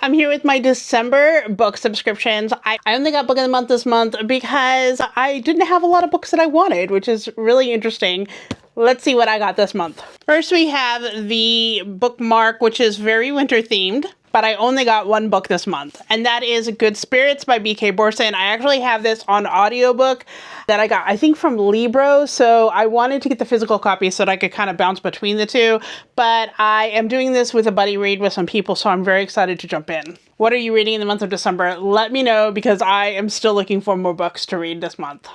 I'm here with my December book subscriptions. I only got book of the month this month because I didn't have a lot of books that I wanted, which is really interesting. Let's see what I got this month. First, we have the bookmark, which is very winter themed, but I only got one book this month, and that is Good Spirits by B.K. Borison. I actually have this on audiobook that I got, I think, from Libro, so I wanted to get the physical copy so that I could kind of bounce between the two, but I am doing this with a buddy read with some people, so I'm very excited to jump in. What are you reading in the month of December? Let me know, because I am still looking for more books to read this month.